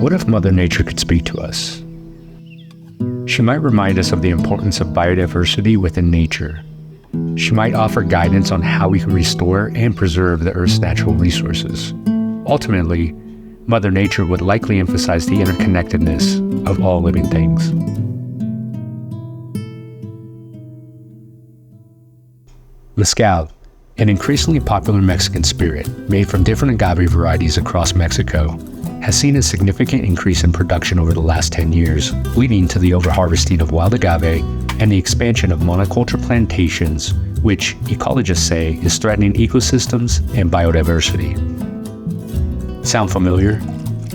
What if Mother Nature could speak to us? She might remind us of the importance of biodiversity within nature. She might offer guidance on how we can restore and preserve the Earth's natural resources. Ultimately, Mother Nature would likely emphasize the interconnectedness of all living things. Mezcal, an increasingly popular Mexican spirit made from different agave varieties across Mexico, has seen a significant increase in production over the last 10 years, leading to the overharvesting of wild agave and the expansion of monoculture plantations, which ecologists say is threatening ecosystems and biodiversity. Sound familiar?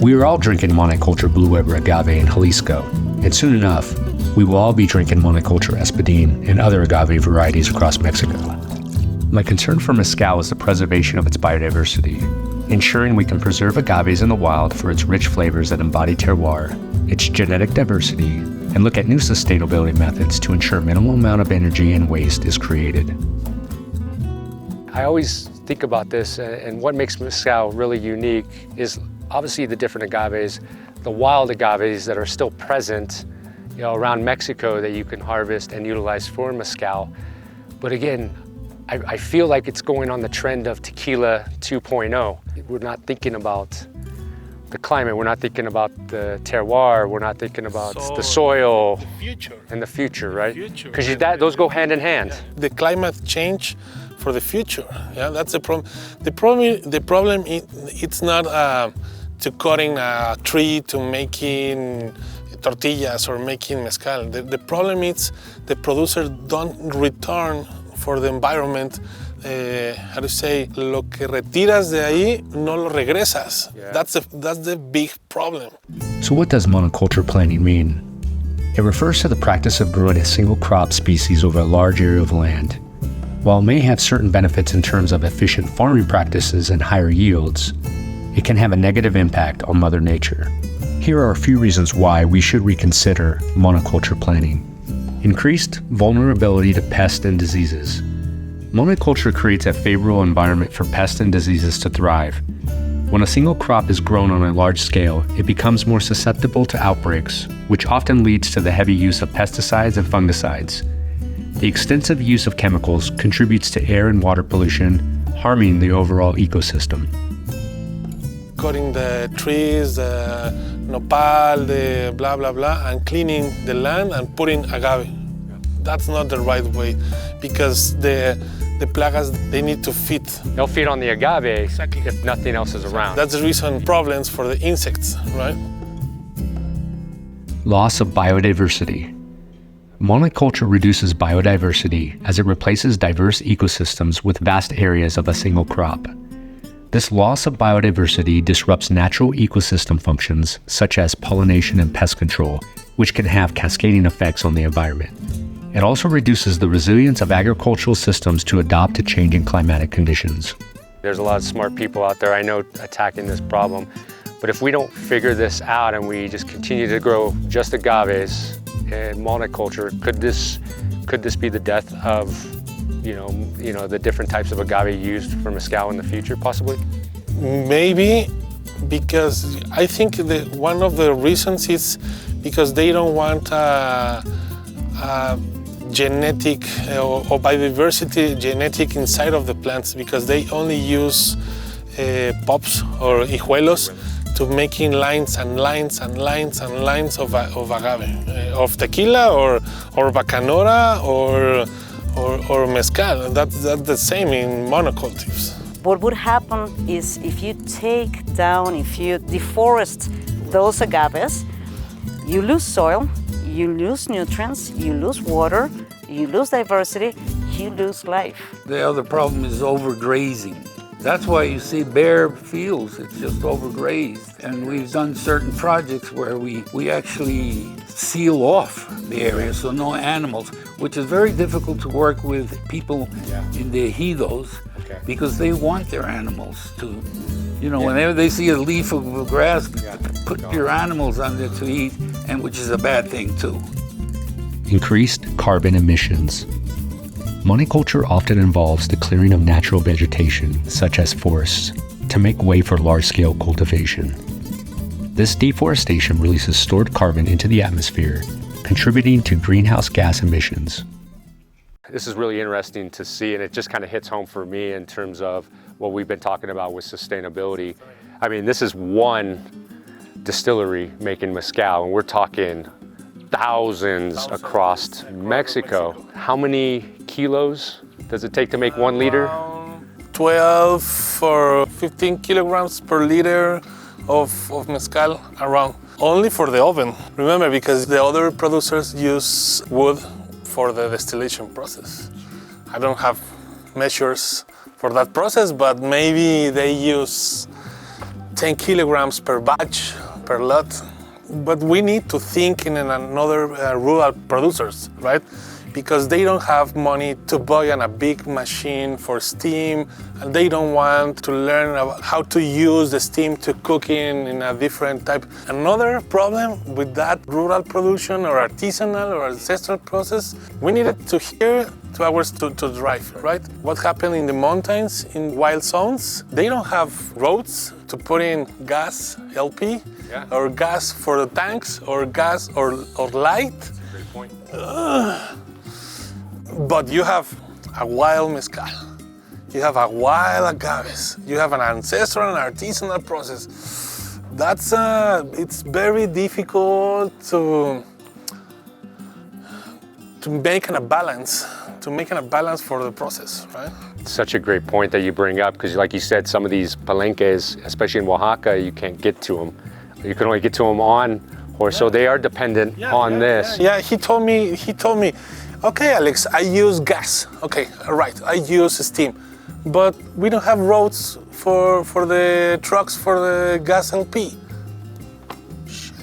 We are all drinking monoculture Blue Weber agave in Jalisco, and soon enough, we will all be drinking monoculture espadín and other agave varieties across Mexico. My concern for Mezcal is the preservation of its biodiversity, ensuring we can preserve agaves in the wild for its rich flavors that embody terroir, its genetic diversity, and look at new sustainability methods to ensure minimal amount of energy and waste is created. I always think about this, and what makes Mezcal really unique is obviously the different agaves, the wild agaves that are still present, around Mexico that you can harvest and utilize for Mezcal. But again, I feel like it's going on the trend of tequila 2.0. We're not thinking about the climate, we're not thinking about the terroir, we're not thinking about the soil and the future, right? Because those go hand in hand. The climate change for the future, that's the problem. The problem it's not to cutting a tree to making tortillas or making mezcal. The problem is the producer don't return for the environment, lo que retiras de ahí no lo regresas. Yeah. That's the big problem. So what does monoculture planting mean? It refers to the practice of growing a single crop species over a large area of land. While it may have certain benefits in terms of efficient farming practices and higher yields, it can have a negative impact on Mother Nature. Here are a few reasons why we should reconsider monoculture planting. Increased vulnerability to pests and diseases. Monoculture creates a favorable environment for pests and diseases to thrive. When a single crop is grown on a large scale, it becomes more susceptible to outbreaks, which often leads to the heavy use of pesticides and fungicides. The extensive use of chemicals contributes to air and water pollution, harming the overall ecosystem. Cutting the trees, the nopal, the blah, blah, blah, and cleaning the land and putting agave. That's not the right way, because the plagas, they need to feed. They'll feed on the agave if nothing else is around. That's the reason problems for the insects, right? Loss of biodiversity. Monoculture reduces biodiversity as it replaces diverse ecosystems with vast areas of a single crop. This loss of biodiversity disrupts natural ecosystem functions such as pollination and pest control, which can have cascading effects on the environment. It also reduces the resilience of agricultural systems to adapt to changing climatic conditions. There's a lot of smart people out there, I know, attacking this problem. But if we don't figure this out and we just continue to grow just agaves and monoculture, could this be the death of the different types of agave used for mezcal in the future, possibly? Maybe, because I think that one of the reasons is because they don't want genetic or biodiversity genetic inside of the plants, because they only use pops or hijuelos to making lines and lines and lines and lines of agave, of tequila or bacanora or mezcal. That's the same in monocultives. What would happen is if you deforest those agaves, you lose soil, you lose nutrients, you lose water, you lose diversity, you lose life. The other problem is overgrazing. That's why you see bare fields, it's just overgrazed. And we've done certain projects where we actually seal off the area so no animals, which is very difficult to work with people in the ejidos, because they want their animals to, whenever they see a leaf of grass, put your animals on there to eat, and which is a bad thing too. Increased carbon emissions. Monoculture often involves the clearing of natural vegetation, such as forests, to make way for large-scale cultivation. This deforestation releases stored carbon into the atmosphere, contributing to greenhouse gas emissions. This is really interesting to see, and it just kind of hits home for me in terms of what we've been talking about with sustainability. I mean, this is one distillery making mezcal, and we're talking thousands across Mexico. How many kilos does it take to make 1 liter? 12 or 15 kilograms per liter of mezcal around. Only for the oven. Remember, because the other producers use wood for the distillation process. I don't have measures for that process, but maybe they use 10 kilograms per batch, per lot. But we need to think in another rural producers, right? Because they don't have money to buy a big machine for steam, and they don't want to learn about how to use the steam to cook in a different type. Another problem with that rural production or artisanal or ancestral process, we needed to hear 2 hours to drive, right? What happened in the mountains, in wild zones, they don't have roads to put in gas, LP, or gas for the tanks, or gas or light. Great point. But you have a wild mezcal, you have a wild agaves, you have an ancestral and artisanal process. That's it's very difficult to make a balance, for the process, right? Such a great point that you bring up, because like you said, some of these palenques, especially in Oaxaca, you can't get to them. You can only get to them on horse, so they are dependent on this. Yeah, he told me, okay, Alex, I use gas. Okay, right, I use steam. But we don't have roads for the trucks for the gas LP. Shit.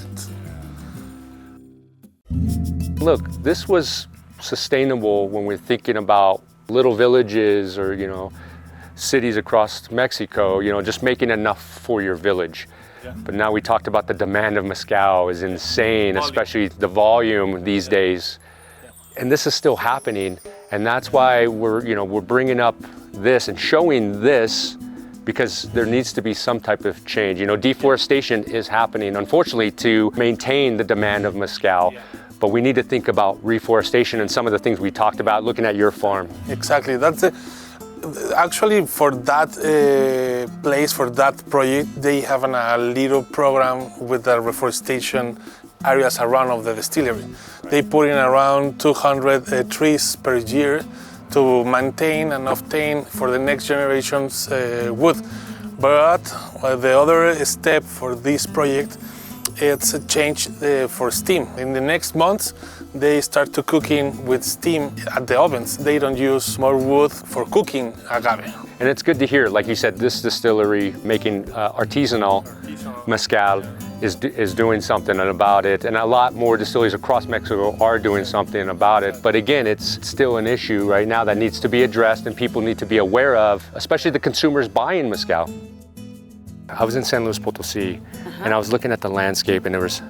Look, this was sustainable when we're thinking about little villages or, cities across Mexico, just making enough for your village. Yeah. But now we talked about the demand of mezcal is insane, especially the volume these days. And this is still happening, and that's why we're bringing up this and showing this, because there needs to be some type of change. Deforestation is happening, unfortunately, to maintain the demand of mezcal, but we need to think about reforestation and some of the things we talked about looking at your farm. Exactly, that's it. Actually, for that place, for that project, they have a little program with the reforestation areas around of the distillery. They put in around 200 trees per year to maintain and obtain for the next generation's wood. But the other step for this project, it's a change for steam. In the next months, they start to cooking with steam at the ovens. They don't use more wood for cooking agave. And it's good to hear, like you said, this distillery making artisanal mezcal is doing something about it, and a lot more distilleries across Mexico are doing something about it. But again, it's still an issue right now that needs to be addressed and people need to be aware of, especially the consumers buying mezcal. I was in San Luis Potosí, and I was looking at the landscape, and there was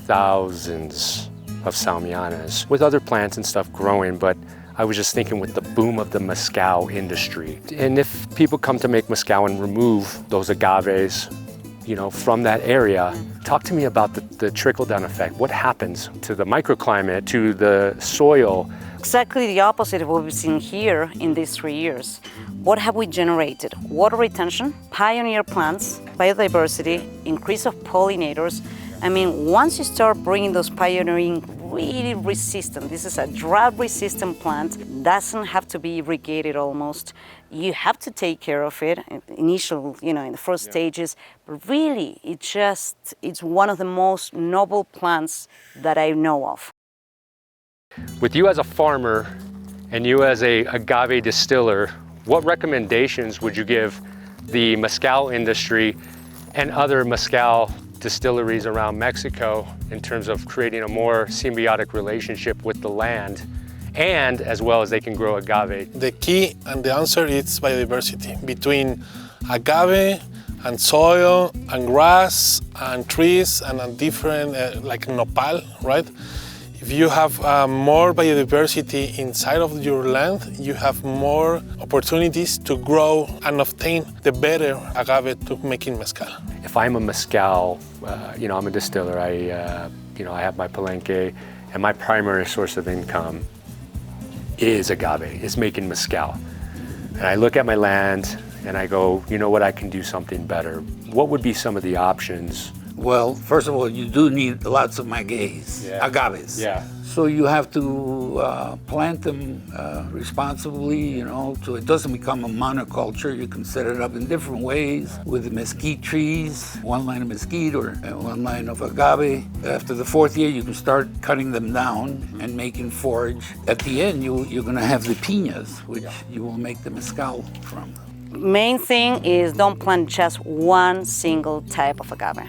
thousands of salmianas with other plants and stuff growing, but I was just thinking with the boom of the mezcal industry. And if people come to make mezcal and remove those agaves, from that area, talk to me about the trickle-down effect. What happens to the microclimate, to the soil? Exactly the opposite of what we've seen here in these 3 years. What have we generated? Water retention, pioneer plants, biodiversity, increase of pollinators. I mean, once you start bringing those pioneering really resistant, this is a drought-resistant plant, doesn't have to be irrigated almost. You have to take care of it initial, in the first stages, but really it's one of the most noble plants that I know of. With you as a farmer and you as a agave distiller, what recommendations would you give the mezcal industry and other mezcal distilleries around Mexico in terms of creating a more symbiotic relationship with the land, and as well as they can grow agave? The key and the answer is biodiversity between agave and soil and grass and trees and a different like nopal, right? If you have more biodiversity inside of your land, you have more opportunities to grow and obtain the better agave to making mezcal. If I'm a mezcal, I'm a distiller, I have my palenque, and my primary source of income is agave, is making mezcal. And I look at my land and I go, you know what, I can do something better. What would be some of the options? Well, first of all, you do need lots of agaves. Yeah. So you have to plant them responsibly, so it doesn't become a monoculture. You can set it up in different ways with the mesquite trees, one line of mesquite or one line of agave. After the fourth year, you can start cutting them down and making forage. At the end, you're going to have the piñas, which you will make the mezcal from. Main thing is don't plant just one single type of agave,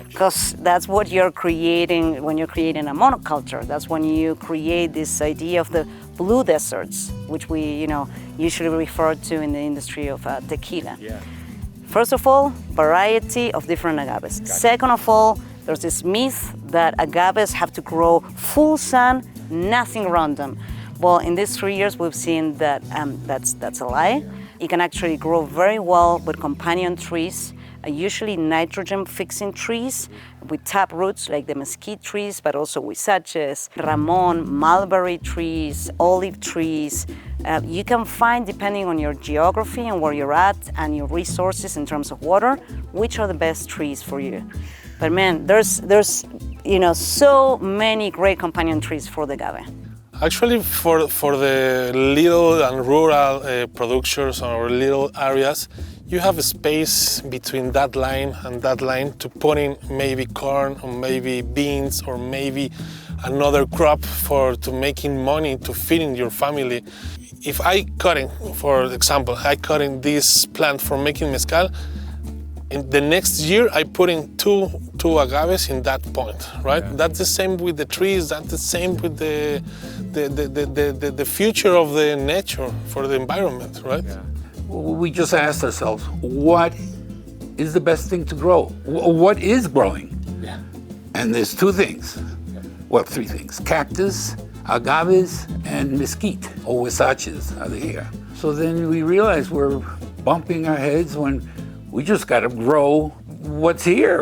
because that's what you're creating when you're creating a monoculture. That's when you create this idea of the blue deserts, which we usually refer to in the industry of tequila. Yeah. First of all, variety of different agaves. Gotcha. Second of all, there's this myth that agaves have to grow full sun, nothing around them. Well, in these 3 years, we've seen that that's a lie. It can actually grow very well with companion trees, usually nitrogen-fixing trees with tap roots like the mesquite trees, but also huizaches, ramon, mulberry trees, olive trees. You can find, depending on your geography and where you're at and your resources in terms of water, which are the best trees for you. But man, there's so many great companion trees for the agave. Actually, for the little and rural producers or little areas, you have a space between that line and that line to put in maybe corn or maybe beans or maybe another crop to making money to feeding your family. If for example, I cut in this plant for making mezcal, in the next year I put in two agaves in that point, right? Yeah. That's the same with the trees. That's the same with the future of the nature for the environment, right? Yeah. We just asked ourselves, what is the best thing to grow? What is growing? Yeah. And there's two things. Well, three things: cactus, agaves, and mesquite, or huizaches are here. So then we realized we're bumping our heads when we just got to grow what's here,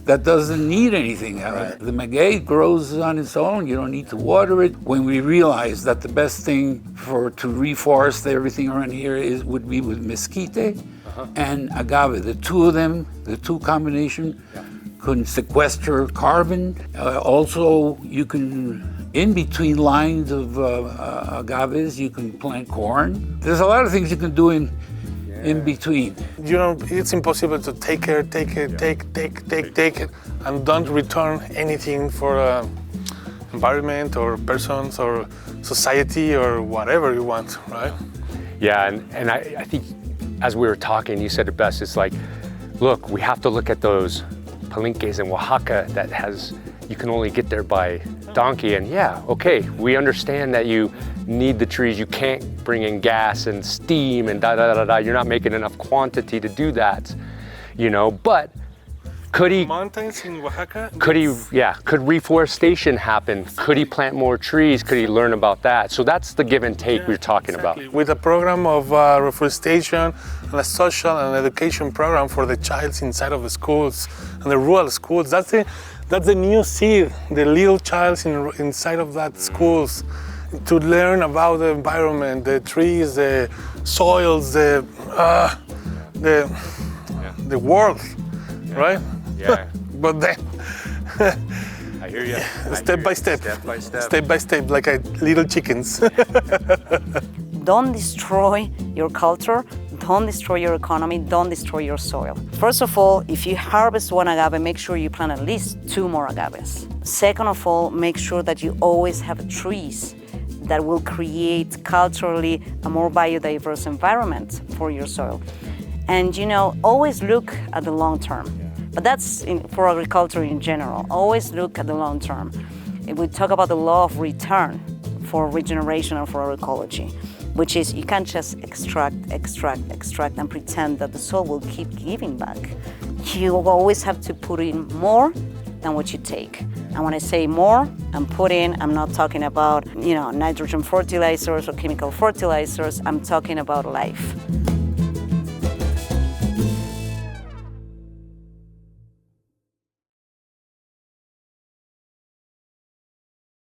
that doesn't need anything. Right. The maguey grows on its own. You don't need to water it. When we realized that the best thing to reforest everything around here would be with mesquite and agave. The two of them, the two combination, can sequester carbon. Also, you can, in between lines of agaves, you can plant corn. There's a lot of things you can do in between. It's impossible to take it, and don't return anything for environment or persons or society or whatever you want, right? Yeah, and I think as we were talking, you said it best. It's like, look, we have to look at those palenques in Oaxaca you can only get there by donkey. And okay, we understand that you need the trees. You can't bring in gas and steam and You're not making enough quantity to do that, but could he... Mountains in Oaxaca? Could reforestation happen? Could he plant more trees? Could he learn about that? So that's the give and take we're talking about. With a program of Reforestation and a social and education program for the child inside of the schools and the rural schools, that's the new seed, the little child inside of that schools, to learn about the environment, the trees, the soils, the world, right? Yeah. But then, I hear you. Step by step, like little chickens. Don't destroy your culture, don't destroy your economy, don't destroy your soil. First of all, if you harvest one agave, make sure you plant at least 2 more agaves. Second of all, make sure that you always have trees that will create culturally a more biodiverse environment for your soil. And always look at the long term. But that's for agriculture in general. Always look at the long term. If we talk about the law of return for regeneration and for our ecology, which is you can't just extract and pretend that the soil will keep giving back. You always have to put in more than what you take. And when I say more and put in, I'm not talking about, nitrogen fertilizers or chemical fertilizers, I'm talking about life.